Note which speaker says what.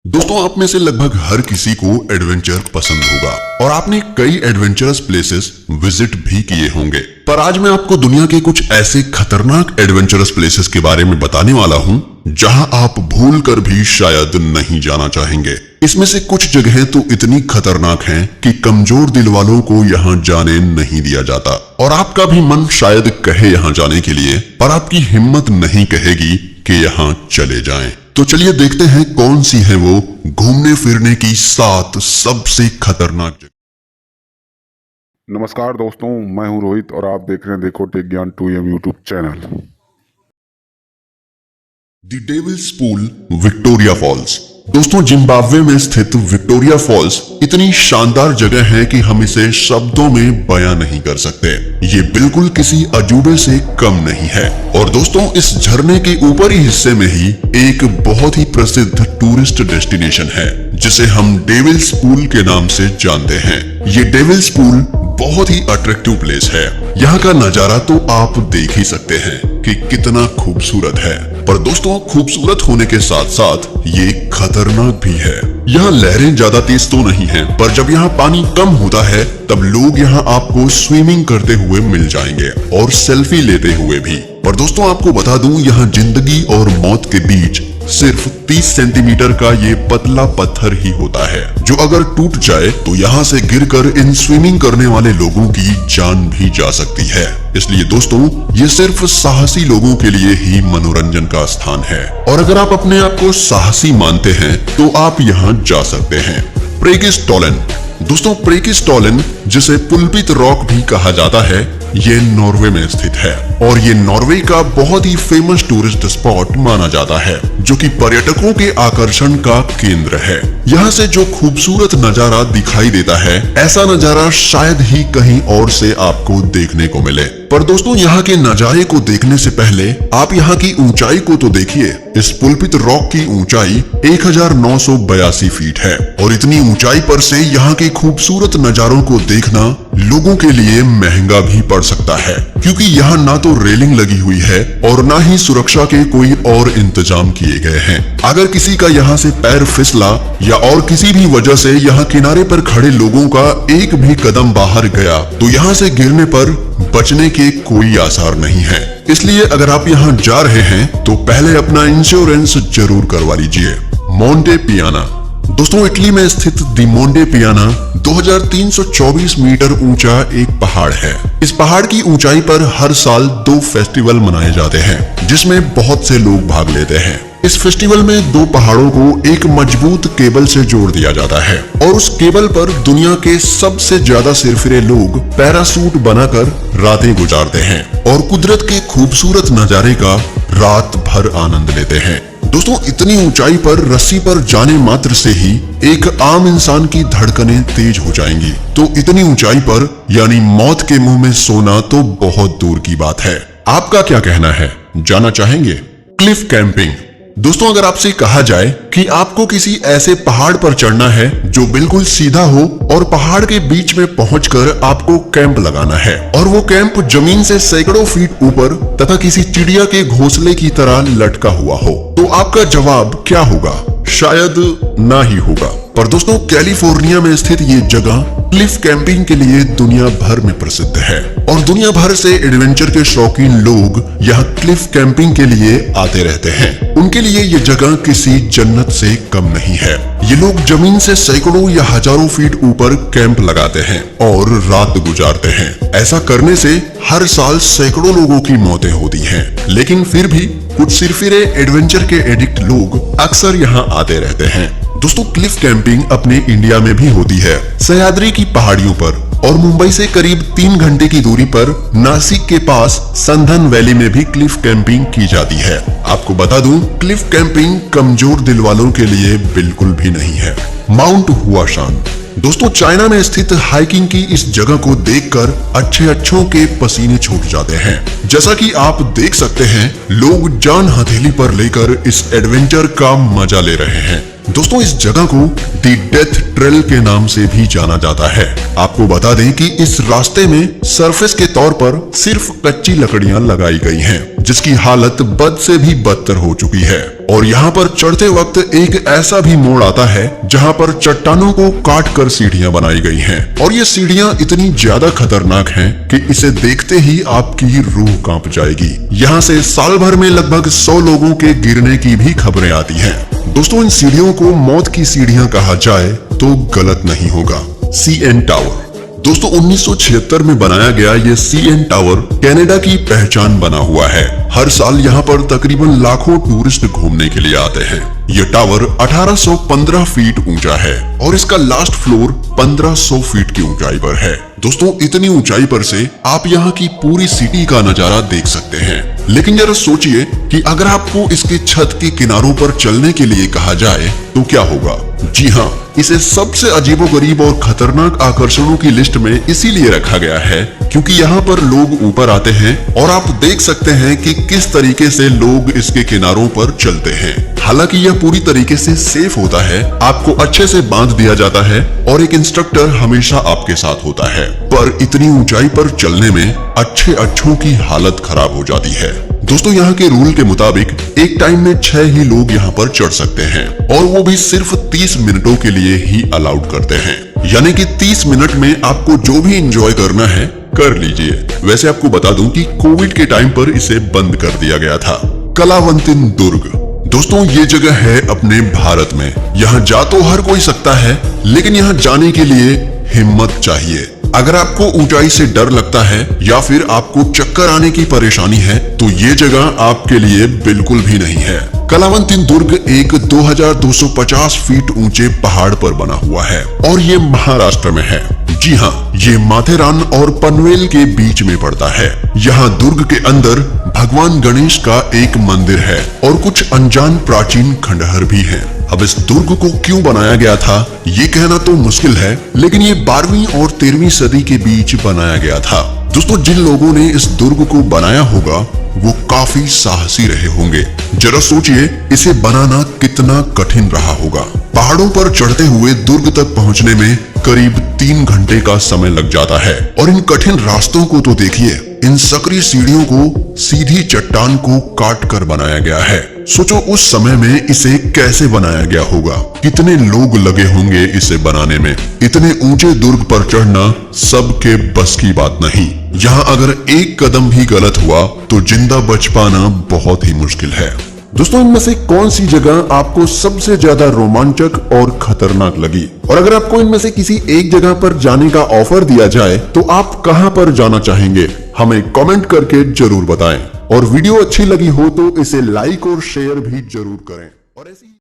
Speaker 1: दोस्तों, आप में से लगभग हर किसी को एडवेंचर पसंद होगा और आपने कई एडवेंचरस प्लेसेस विजिट भी किए होंगे। पर आज मैं आपको दुनिया के कुछ ऐसे खतरनाक एडवेंचरस प्लेसेस के बारे में बताने वाला हूं जहां आप भूलकर भी शायद नहीं जाना चाहेंगे। इसमें से कुछ जगहें तो इतनी खतरनाक हैं कि कमजोर दिल वालों को यहां जाने नहीं दिया जाता और आपका भी मन शायद कहे यहां जाने के लिए, पर आपकी हिम्मत नहीं कहेगी कि यहां चले जाएं। तो चलिए देखते हैं कौन सी है वो घूमने फिरने की 7 सबसे खतरनाक जगह।
Speaker 2: नमस्कार दोस्तों, मैं हूं रोहित और आप देख रहे हैं देखो tech Gyan 2M YouTube channel.
Speaker 1: The devils pool, Victoria Falls. दोस्तों, जिम्बाब्वे में स्थित विक्टोरिया फॉल्स इतनी शानदार जगह है कि हम इसे शब्दों में बयां नहीं कर सकते। ये बिल्कुल किसी अजूबे से कम नहीं है। और दोस्तों, इस झरने के ऊपरी हिस्से में ही एक बहुत ही प्रसिद्ध टूरिस्ट डेस्टिनेशन है जिसे हम डेविल्स पूल के नाम से जानते हैं। ये डेविल्स पूल बहुत ही अट्रैक्टिव प्लेस है। यहाँ का नजारा तो आप देख ही सकते हैं कि कितना खूबसूरत है। पर दोस्तों, खूबसूरत होने के साथ साथ ये खतरनाक भी है। यहाँ लहरें ज्यादा तेज तो नहीं है, पर जब यहाँ पानी कम होता है तब लोग यहाँ आपको स्विमिंग करते हुए मिल जाएंगे और सेल्फी लेते हुए भी। पर दोस्तों, आपको बता दूं, यहाँ जिंदगी और मौत के बीच सिर्फ 30 सेंटीमीटर का ये पतला पत्थर ही होता है, जो अगर टूट जाए तो यहाँ से गिरकर इन स्विमिंग करने वाले लोगों की जान भी जा सकती है। इसलिए दोस्तों, ये सिर्फ साहसी लोगों के लिए ही मनोरंजन का स्थान है। और अगर आप अपने आप को साहसी मानते हैं तो आप यहाँ जा सकते हैं। प्रेगिस्टोलन। दोस्तों, प्रेगिस्टोलन, जिसे पुलपित रॉक भी कहा जाता है, ये नॉर्वे में स्थित है और ये नॉर्वे का बहुत ही फेमस टूरिस्ट स्पॉट माना जाता है, जो कि पर्यटकों के आकर्षण का केंद्र है। यहाँ से जो खूबसूरत नजारा दिखाई देता है, ऐसा नजारा शायद ही कहीं और से आपको देखने को मिले। पर दोस्तों, यहाँ के नजारे को देखने से पहले आप यहाँ की ऊंचाई को तो देखिए। इस पुलपित रॉक की ऊंचाई 1982 फीट है और इतनी ऊंचाई पर से यहाँ के खूबसूरत नजारों को देखना लोगों के लिए महंगा भी पड़ सकता है, क्योंकि यहाँ ना तो रेलिंग लगी हुई है और ना ही सुरक्षा के कोई और इंतजाम किए गए हैं। अगर किसी का यहाँ से पैर फिसला या और किसी भी वजह से यहाँ किनारे पर खड़े लोगों का एक भी कदम बाहर गया तो यहाँ से गिरने पर बचने के कोई आसार नहीं है। इसलिए अगर आप यहाँ जा रहे हैं तो पहले अपना इंश्योरेंस जरूर करवा लीजिए। मोंटे पियाना। दोस्तों, इटली में स्थित दी मोंटे पियाना 2324 मीटर ऊंचा एक पहाड़ है। इस पहाड़ की ऊंचाई पर हर साल 2 फेस्टिवल मनाए जाते हैं जिसमें बहुत से लोग भाग लेते हैं। इस फेस्टिवल में 2 पहाड़ों को एक मजबूत केबल से जोड़ दिया जाता है और उस केबल पर दुनिया के सबसे ज्यादा सिरफिरे लोग पैरासूट बनाकर रातें गुजारते हैं और कुदरत के खूबसूरत नजारे का रात भर आनंद लेते हैं। दोस्तों, इतनी ऊंचाई पर रस्सी पर जाने मात्र से ही एक आम इंसान की धड़कनें तेज हो जाएंगी, तो इतनी ऊंचाई पर यानी मौत के मुंह में सोना तो बहुत दूर की बात है। आपका क्या कहना है, जाना चाहेंगे? Cliff camping. दोस्तों, अगर आपसे कहा जाए कि आपको किसी ऐसे पहाड़ पर चढ़ना है जो बिल्कुल सीधा हो और पहाड़ के बीच में पहुंचकर आपको कैंप लगाना है और वो कैंप जमीन से सैकड़ों फीट ऊपर तथा किसी चिड़िया के घोंसले की तरह लटका हुआ हो, तो आपका जवाब क्या होगा? शायद ना ही होगा। पर दोस्तों, कैलिफोर्निया में स्थित ये जगह क्लिफ कैंपिंग के लिए दुनिया भर में प्रसिद्ध है और दुनिया भर से एडवेंचर के शौकीन लोग यहाँ क्लिफ कैंपिंग के लिए आते रहते हैं। उनके लिए ये जगह किसी जन्नत से कम नहीं है। ये लोग जमीन से सैकड़ों या हजारों फीट ऊपर कैंप लगाते हैं और रात गुजारते हैं। ऐसा करने से हर साल सैकड़ों लोगों की मौतें होती हैं, लेकिन फिर भी कुछ सिरफिरे एडवेंचर के एडिक्ट लोग अक्सर यहाँ आते रहते हैं। दोस्तों, क्लिफ कैंपिंग अपने इंडिया में भी होती है, सह्याद्री की पहाड़ियों पर और मुंबई से करीब 3 घंटे की दूरी पर नासिक के पास संधन वैली में भी क्लिफ कैंपिंग की जाती है। आपको बता दूं, क्लिफ कैंपिंग कमजोर दिल वालों के लिए बिल्कुल भी नहीं है। माउंट हुआशान। दोस्तों, चाइना में स्थित हाइकिंग की इस जगह को देखकर अच्छों के पसीने छूट जाते हैं। जैसा कि आप देख सकते हैं, लोग जान हथेली पर लेकर इस एडवेंचर का मजा ले रहे हैं। दोस्तों, इस जगह को दी डेथ ट्रेल के नाम से भी जाना जाता है। आपको बता दें कि इस रास्ते में सरफेस के तौर पर सिर्फ कच्ची लकड़ियां लगाई गई हैं, जिसकी हालत बद से भी बदतर हो चुकी है। और यहाँ पर चढ़ते वक्त एक ऐसा भी मोड़ आता है जहाँ पर चट्टानों को काट कर सीढ़ियां बनाई गई हैं। और ये सीढ़ियां इतनी ज्यादा खतरनाक हैं कि इसे देखते ही आपकी रूह कांप जाएगी। यहाँ से साल भर में लगभग 100 लोगों के गिरने की भी खबरें आती हैं। दोस्तों, इन सीढ़ियों को मौत की सीढ़ियां कहा जाए तो गलत नहीं होगा। CN टावर दोस्तों 1976 में बनाया गया ये CN टावर कनाडा की पहचान बना हुआ है। हर साल यहाँ पर तकरीबन लाखों टूरिस्ट घूमने के लिए आते हैं। ये टावर 1815 फीट ऊंचा है और इसका लास्ट फ्लोर 1500 फीट की ऊंचाई पर है। दोस्तों, इतनी ऊंचाई पर से आप यहाँ की पूरी सिटी का नजारा देख सकते हैं। लेकिन जरा सोचिए कि अगर आपको इसके छत के किनारों पर चलने के लिए कहा जाए तो क्या होगा। जी हाँ, इसे सबसे अजीबोगरीब और खतरनाक आकर्षणों की लिस्ट में इसीलिए रखा गया है क्योंकि यहाँ पर लोग ऊपर आते हैं और आप देख सकते हैं कि किस तरीके से लोग इसके किनारों पर चलते हैं। हालांकि यह पूरी तरीके से सेफ होता है, आपको अच्छे से बांध दिया जाता है और एक इंस्ट्रक्टर हमेशा आपके साथ होता है। पर इतनी ऊंचाई पर चलने में अच्छों की हालत खराब हो जाती है। दोस्तों, यहाँ के रूल के मुताबिक एक टाइम में 6 ही लोग यहाँ पर चढ़ सकते हैं और वो भी सिर्फ 30 मिनटों के लिए ही अलाउड करते हैं। यानी कि 30 मिनट में आपको जो भी एंजॉय करना है कर लीजिए। वैसे आपको बता दूं कि कोविड के टाइम पर इसे बंद कर दिया गया था। कलावंतिन दुर्ग दोस्तों, ये जगह है अपने भारत में। यहाँ जा तो हर कोई सकता है, लेकिन यहाँ जाने के लिए हिम्मत चाहिए। अगर आपको ऊंचाई से डर लगता है या फिर आपको चक्कर आने की परेशानी है तो ये जगह आपके लिए बिल्कुल भी नहीं है। कलावंतिन दुर्ग एक 2250 फीट ऊंचे पहाड़ पर बना हुआ है और ये महाराष्ट्र में है। जी हाँ, ये माथेरान और पनवेल के बीच में पड़ता है। यहाँ दुर्ग के अंदर भगवान गणेश का एक मंदिर है और कुछ अनजान प्राचीन खंडहर भी हैं। अब इस दुर्ग को क्यों बनाया गया था ये कहना तो मुश्किल है, लेकिन ये 12वीं और 13वीं सदी के बीच बनाया गया था। दोस्तों, जिन लोगों ने इस दुर्ग को बनाया होगा वो काफी साहसी रहे होंगे। जरा सोचिए इसे बनाना कितना कठिन रहा होगा। पहाड़ों पर चढ़ते हुए दुर्ग तक पहुंचने में करीब 3 घंटे का समय लग जाता है और इन कठिन रास्तों को तो देखिए। इन सकरी सीढ़ियों को सीधी चट्टान को काट कर बनाया गया है। सोचो उस समय में इसे कैसे बनाया गया होगा, कितने लोग लगे होंगे इसे बनाने में। इतने ऊंचे दुर्ग पर चढ़ना सबके बस की बात नहीं। यहाँ अगर एक कदम भी गलत हुआ तो जिंदा बच पाना बहुत ही मुश्किल है। दोस्तों, इनमें से कौन सी जगह आपको सबसे ज्यादा रोमांचक और खतरनाक लगी? और अगर आपको इनमें से किसी एक जगह पर जाने का ऑफर दिया जाए तो आप कहां पर जाना चाहेंगे? हमें कमेंट करके जरूर बताएं। और वीडियो अच्छी लगी हो तो इसे लाइक और शेयर भी जरूर करें। और ऐसी